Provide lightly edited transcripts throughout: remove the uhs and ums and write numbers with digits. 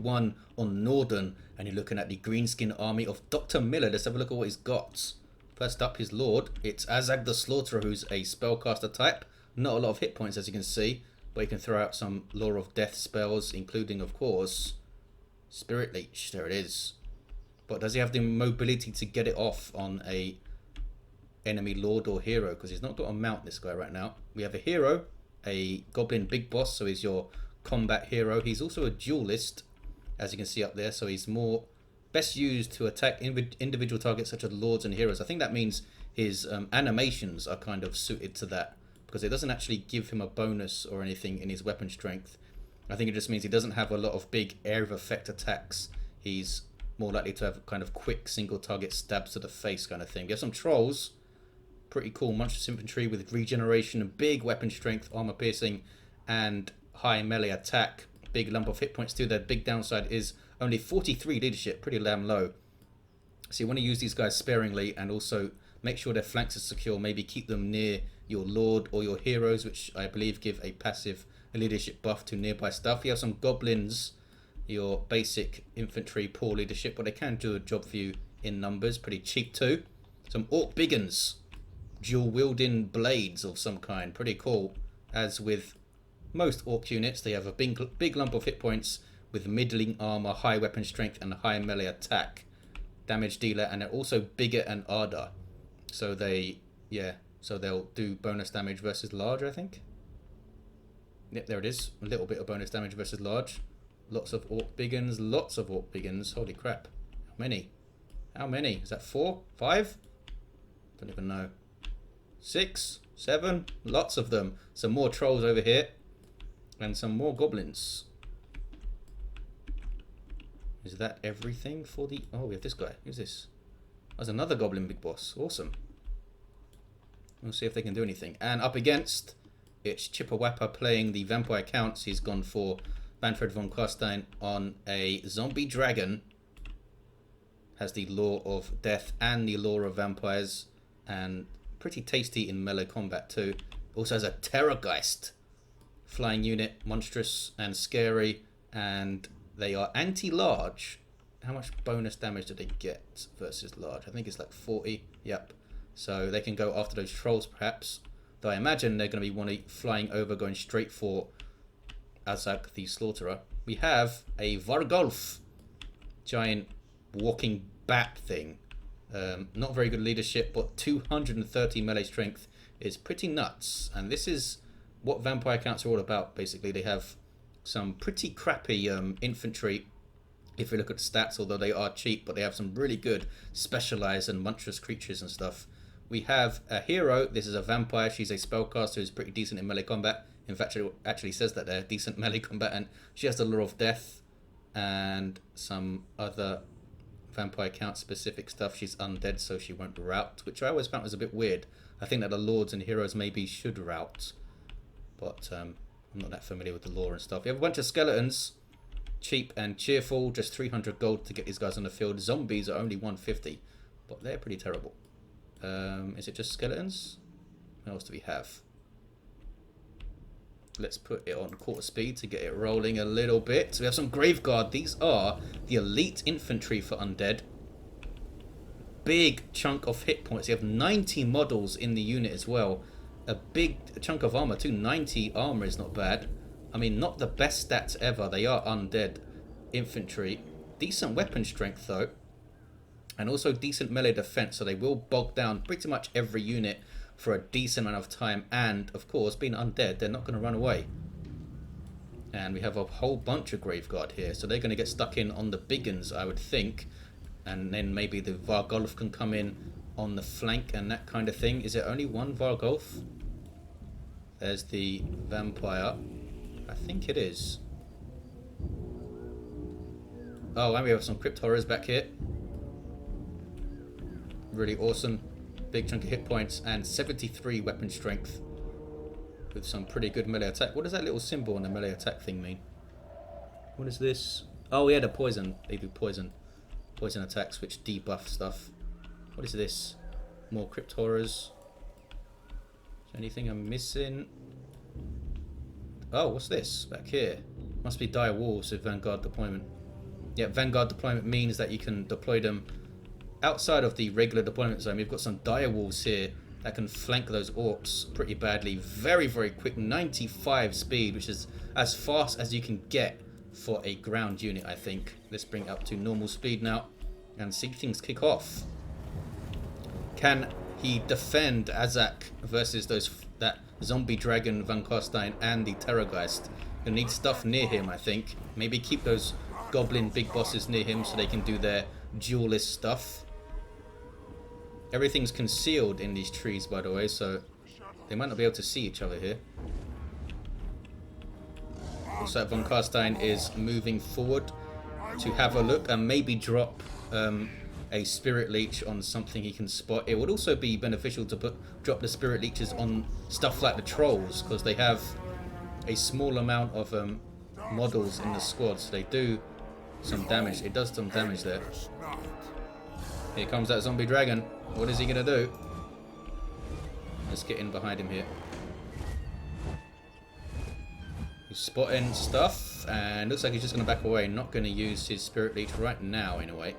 1 on Norden, and you're looking at the Greenskin army of DrMiller. Let's have a look at what he's got. First up, his lord. It's Azhag the Slaughterer, who's a spellcaster type. Not a lot of hit points, as you can see, but he can throw out some Law of Death spells, including, of course, Spirit Leech. There it is. But does he have the mobility to get it off on a enemy lord or hero? Because he's not got a mount, this guy, right now. We have a hero, a goblin big boss, so he's your combat hero. He's also a duelist, as you can see up there, so he's more best used to attack individual targets such as lords and heroes. I think that means his animations are kind of suited to that, because it doesn't actually give him a bonus or anything in his weapon strength. I think it just means he doesn't have a lot of big area of effect attacks. He's more likely to have kind of quick single target stabs to the face kind of thing. We have some trolls, pretty cool monstrous infantry with regeneration and big weapon strength, armor piercing, and high melee attack. Big lump of hit points too. Their big downside is only 43 leadership, pretty damn low. So you want to use these guys sparingly and also make sure their flanks are secure. Maybe keep them near your lord or your heroes, which I believe give a passive leadership buff to nearby stuff. You have some goblins, your basic infantry, poor leadership, but they can do a job for you in numbers. Pretty cheap too. Some Orc Big Uns, dual wielding blades of some kind. Pretty cool. As with most Orc units, they have a big lump of hit points with middling armor, high weapon strength, and high melee attack, damage dealer, and they're also bigger and harder. So they'll do bonus damage versus large, I think. Yep, there it is. A little bit of bonus damage versus large. Lots of Orc Big Uns, lots of Orc Big Uns. Holy crap. How many? How many? Is that 4? 5? Don't even know. 6? 7? Lots of them. Some more trolls over here. And some more goblins. Is that everything for the... Oh, we have this guy. Who's this? There's another goblin big boss. Awesome. We'll see if they can do anything. And up against, it's Chipawapa playing the vampire counts. He's gone for Mannfred von Carstein on a zombie dragon. Has the Law of Death and the Law of Vampires. And pretty tasty in melee combat too. Also has a Terrorgeist flying unit, monstrous and scary, and they are anti-large. How much bonus damage do they get versus large? I think it's like 40. Yep. So they can go after those trolls perhaps. Though I imagine they're going to be flying over, going straight for Azhag the Slaughterer. We have a Vargolf, giant walking bat thing. Not very good leadership, but 230 melee strength is pretty nuts. And this is what vampire counts are all about, basically. They have some pretty crappy infantry, if you look at the stats, although they are cheap, but they have some really good specialized and monstrous creatures and stuff. We have a hero. This is a vampire. She's a spellcaster who's pretty decent in melee combat. In fact, it actually says that they're decent melee combat, and she has the Law of Death and some other vampire count specific stuff. She's undead, so she won't rout, which I always found was a bit weird. I think that the lords and heroes maybe should rout, but I'm not that familiar with the lore and stuff. We have a bunch of skeletons, cheap and cheerful, just 300 gold to get these guys on the field. Zombies are only 150, but they're pretty terrible. Is it just skeletons? What else do we have? Let's put it on quarter speed to get it rolling a little bit. So we have some Graveguard. These are the elite infantry for undead. Big chunk of hit points. You have 90 models in the unit as well. A big chunk of armor too. 90 armor is not bad. I mean, not the best stats ever. They are undead infantry. Decent weapon strength though. And also decent melee defense. So they will bog down pretty much every unit for a decent amount of time. And of course, being undead, they're not going to run away. And we have a whole bunch of Graveguard here. So they're going to get stuck in on the big uns, I would think. And then maybe the Vargolf can come in on the flank and that kind of thing. Is it only one Vargolf? There's the vampire. I think it is. Oh, and we have some Crypt Horrors back here. Really awesome. Big chunk of hit points and 73 weapon strength with some pretty good melee attack. What does that little symbol on the melee attack thing mean? What is this? Oh yeah, the poison. They do poison. Poison attacks which debuff stuff. What is this? More Crypt Horrors. Is there anything I'm missing? Oh, what's this back here? Must be dire wolves with Vanguard deployment. Yeah, Vanguard deployment means that you can deploy them outside of the regular deployment zone. We've got some dire wolves here that can flank those orcs pretty badly. Very, very quick, 95 speed, which is as fast as you can get for a ground unit, I think. Let's bring it up to normal speed now and see things kick off. Can he defend Azhag versus that zombie dragon Van Carstein and the Terrorgeist? He'll need stuff near him, I think. Maybe keep those goblin big bosses near him so they can do their duelist stuff. Everything's concealed in these trees, by the way, so they might not be able to see each other here. Looks like Von Carstein is moving forward to have a look and maybe drop a Spirit Leech on something he can spot. It would also be beneficial to drop the Spirit Leeches on stuff like the Trolls, because they have a small amount of models in the squad, so they do some damage. It does some damage there. Here comes that zombie dragon. What is he going to do? Let's get in behind him here. He's spotting stuff, and looks like he's just going to back away. Not going to use his Spirit Leech right now, in a way.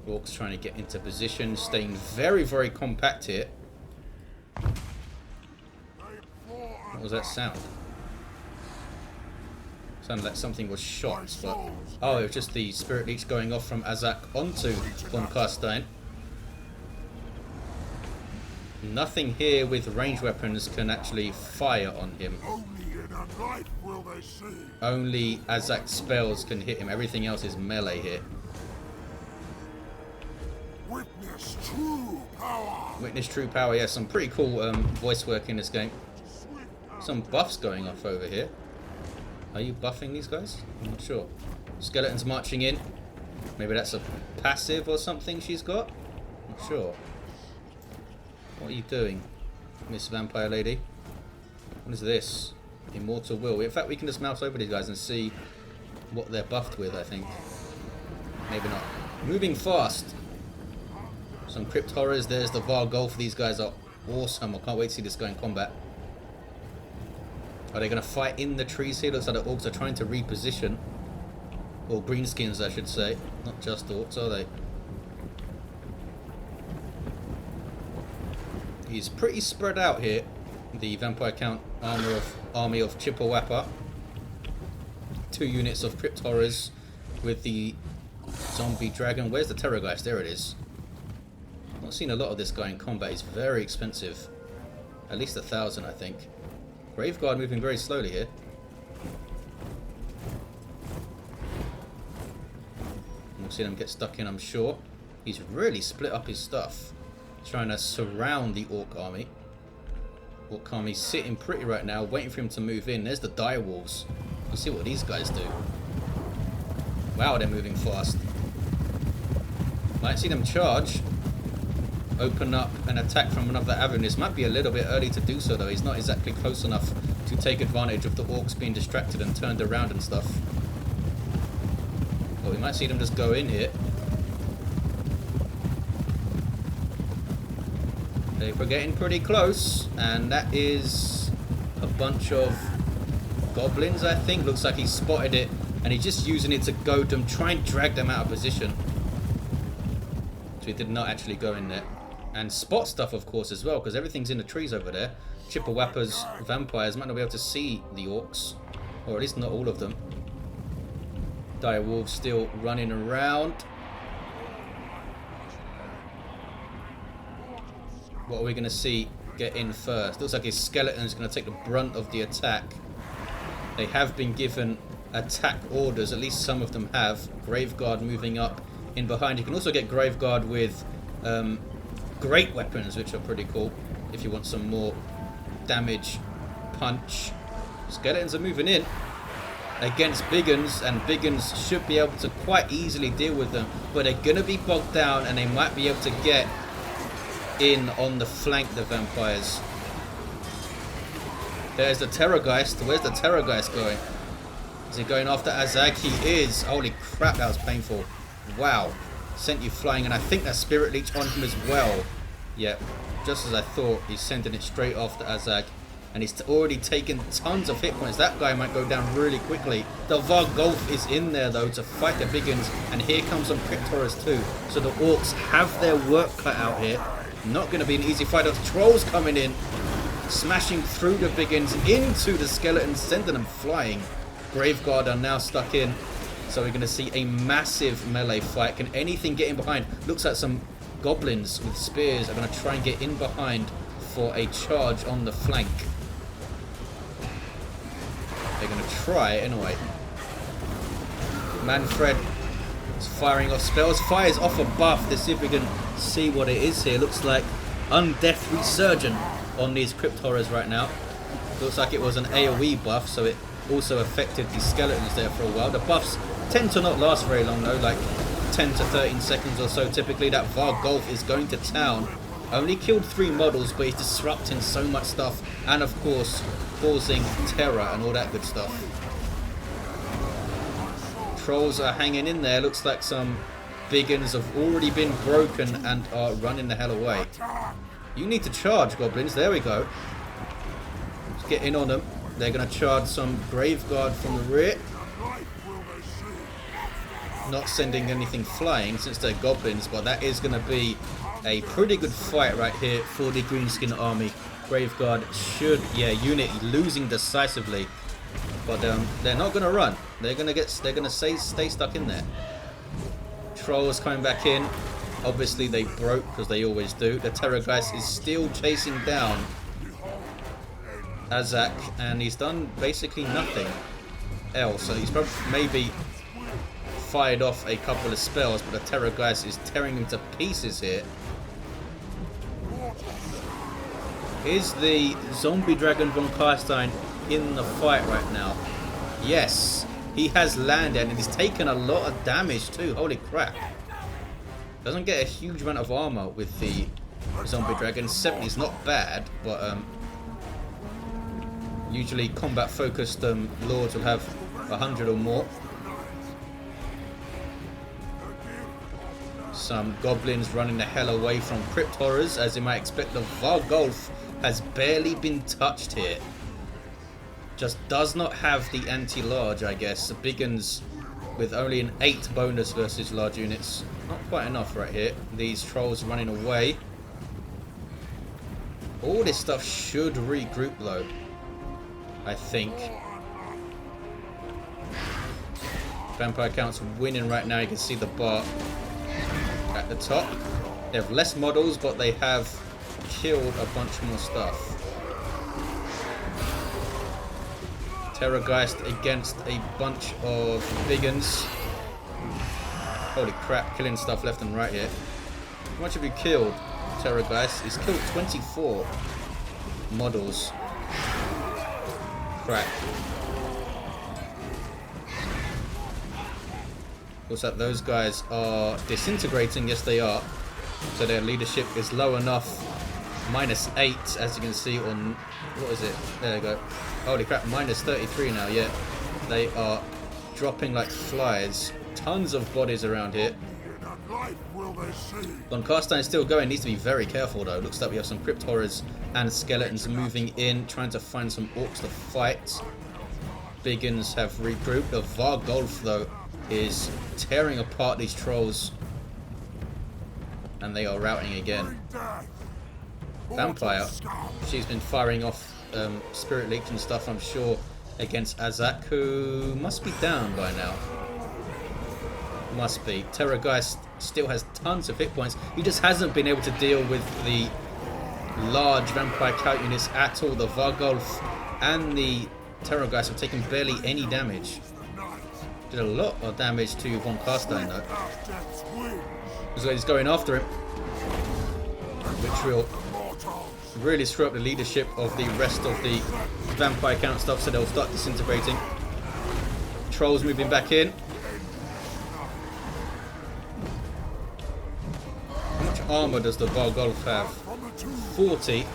Orcs trying to get into position, staying very, very compact here. What was that sound? Sounded like something was shot, but oh, it was just the Spirit Leech going off from Azhag onto Von Carstein. Nothing here with ranged weapons can actually fire on him. Only Azhag's spells can hit him. Everything else is melee here. Witness true power. Witness true power. Yeah, some pretty cool voice work in this game. Some buffs going off over here. Are you buffing these guys? I'm not sure. Skeletons marching in. Maybe that's a passive or something she's got? Not sure. What are you doing, Miss Vampire Lady? What is this? Immortal Will. In fact, we can just mouse over these guys and see what they're buffed with, I think. Maybe not. Moving fast. Some Crypt Horrors. There's the Vargolf. These guys are awesome. I can't wait to see this guy in combat. Are they going to fight in the trees here? Looks like the orcs are trying to reposition. Or greenskins, I should say. Not just orcs, are they? He's pretty spread out here. The Vampire Count army of Chipawapa. 2 units of Crypt Horrors with the zombie dragon. Where's the Terrorgeist? There it is. Not seen a lot of this guy in combat. He's very expensive. At least 1,000, I think. Graveguard moving very slowly here. We'll see them get stuck in, I'm sure. He's really split up his stuff. Trying to surround the Orc army. Orc army's sitting pretty right now, waiting for him to move in. There's the dire wolves. Let's see what these guys do. Wow, they're moving fast. Might see them charge. Open up an attack from another avenue. This might be a little bit early to do so, though. He's not exactly close enough to take advantage of the orcs being distracted and turned around and stuff. Well, we might see them just go in here. We're getting pretty close, and that is a bunch of goblins, I think. Looks like he spotted it, and he's just using it to goad them, try and drag them out of position. So he did not actually go in there. And spot stuff, of course, as well, because everything's in the trees over there. Chippawapa's vampires might not be able to see the orcs, or at least not all of them. Dire wolves still running around. What are we going to see get in first? Looks like his skeleton is going to take the brunt of the attack. They have been given attack orders, at least some of them have. Graveguard moving up in behind. You can also get Graveguard with great weapons, which are pretty cool if you want some more damage punch. Skeletons are moving in against Big Uns, and Big Uns should be able to quite easily deal with them, but they're going to be bogged down, and they might be able to get in on the flank, the vampires. There's the Terrorgeist. Where's the Terrorgeist going? Is he going after Azhag? He is. Holy crap, that was painful. Wow. Sent you flying, and I think that Spirit Leech on him as well. Yep, just as I thought. He's sending it straight off to Azhag. And he's already taken tons of hit points. That guy might go down really quickly. The Vargolf is in there though to fight the Big Uns. And here comes some Cryptoras too. So the Orcs have their work cut out here. Not going to be an easy fight. The Trolls coming in. Smashing through the Big Uns into the Skeletons. Sending them flying. Graveguard are now stuck in. So we're going to see a massive melee fight. Can anything get in behind? Looks like some Goblins with spears are going to try and get in behind for a charge on the flank. They're going to try anyway. Mannfred is firing off spells. Fires off a buff. Let's see if we can see what it is here. Looks like Undeath Resurgent on these Cryptoras right now. Looks like it was an AoE buff, so it also affected the Skeletons there for a while. The buffs tend to not last very long though, like 10 to 13 seconds or so. Typically that Vargolf is going to town. Only killed 3 models, but he's disrupting so much stuff, and of course causing terror and all that good stuff. Trolls are hanging in there. Looks like some Big Uns have already been broken and are running the hell away. You need to charge, Goblins. There we go. Let's get in on them. They're going to charge some Graveguard from the rear. Not sending anything flying since they're Goblins, but that is going to be a pretty good fight right here for the Greenskin army. Graveguard should, unit losing decisively, but they're not going to run. They're going to stay stuck in there. Trolls coming back in. Obviously they broke because they always do. The Terrorgeist is still chasing down Azhag, and he's done basically nothing else. So he's probably maybe fired off a couple of spells, but the Terrorgeist is tearing him to pieces here. Is the zombie dragon von Carstein in the fight right now? Yes, he has landed and he's taken a lot of damage too. Holy crap. Doesn't get a huge amount of armor with the zombie dragon. 70 is not bad, but usually combat focused lords will have 100 or more. Some Goblins running the hell away from Cryptoras, as you might expect. The Vargolf has barely been touched here. Just does not have the anti-large, I guess. The Big Uns with only an 8 bonus versus large units. Not quite enough right here. These Trolls running away. All this stuff should regroup though, I think. Vampire Count's winning right now. You can see the bar at the top. They have less models, but they have killed a bunch more stuff. Terrorgeist against a bunch of Big Uns. Holy crap, killing stuff left and right here. How much have you killed, Terrorgeist? He's killed 24 models. Crap. Looks like those guys are disintegrating. Yes, they are. So their leadership is low enough. -8, as you can see on... What is it? There we go. Holy crap, -33 now, yeah. They are dropping like flies. Tons of bodies around here. Von Carstein is still going. Needs to be very careful though. Looks like we have some Cryptoras and Skeletons moving in, trying to find some Orcs to fight. Big Uns have regrouped. The Vargolf though is tearing apart these Trolls, and they are routing again. Vampire, she's been firing off Spirit Leech and stuff, I'm sure, against Azhag, who must be down by now. Must be. Terrorgeist still has tons of hit points. He just hasn't been able to deal with the large Vampire Count units at all. The Vargolf and the Terrorgeist have taken barely any damage. Did a lot of damage to von Carstein though. So he's going after him, which will really screw up the leadership of the rest of the Vampire Count stuff, so they'll start disintegrating. Trolls moving back in. How much armor does the Vargolf have? 40.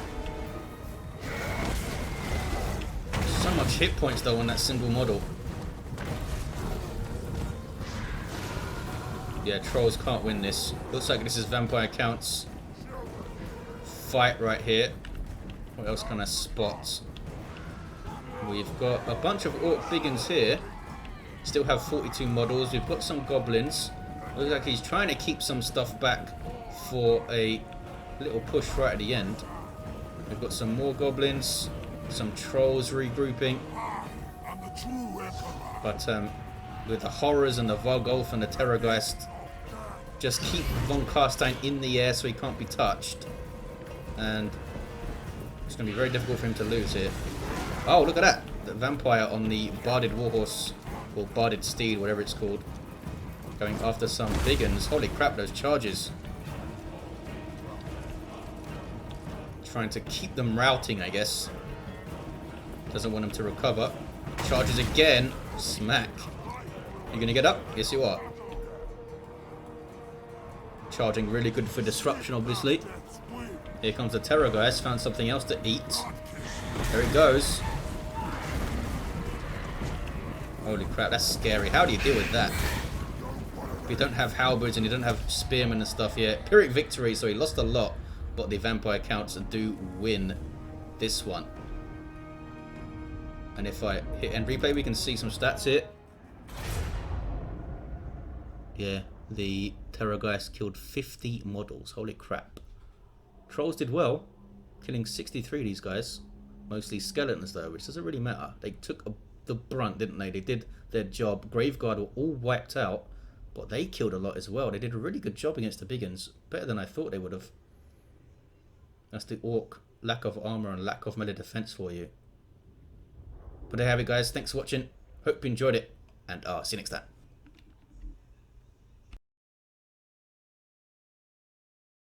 So much hit points though on that single model. Yeah, Trolls can't win this. Looks like this is Vampire Count's fight right here. What else can I spot? We've got a bunch of Orc Big Uns here. Still have 42 models. We've got some goblins. Looks like he's trying to keep some stuff back for a little push right at the end. We've got some more goblins. Some trolls regrouping. But with the horrors and the Vargolf and the Terrorgeist, just keep von Carstein in the air so he can't be touched. And it's going to be very difficult for him to lose here. Oh, look at that. The vampire on the barded warhorse, or barded steed, whatever it's called. Going after some big uns. Holy crap, those charges. Trying to keep them routing, I guess. Doesn't want them to recover. Charges again. Smack. You gonna get up? Yes, you are. Charging really good for disruption, obviously. Here comes the Terrorgeist. Found something else to eat. There it goes. Holy crap, that's scary. How do you deal with that? If you don't have halberds and you don't have spearmen and stuff yet. Pyrrhic victory, so he lost a lot. But the vampire counts do win this one. And if I hit end replay, we can see some stats here. Yeah, the Terrorgeist killed 50 models. Holy crap. Trolls did well, killing 63 of these guys. Mostly skeletons though, which doesn't really matter. They took the brunt, didn't they? They did their job. Graveguard were all wiped out, but they killed a lot as well. They did a really good job against the big uns. Better than I thought they would have. That's the Orc lack of armor and lack of melee defense for you. But there you have it, guys. Thanks for watching. Hope you enjoyed it, and see you next time.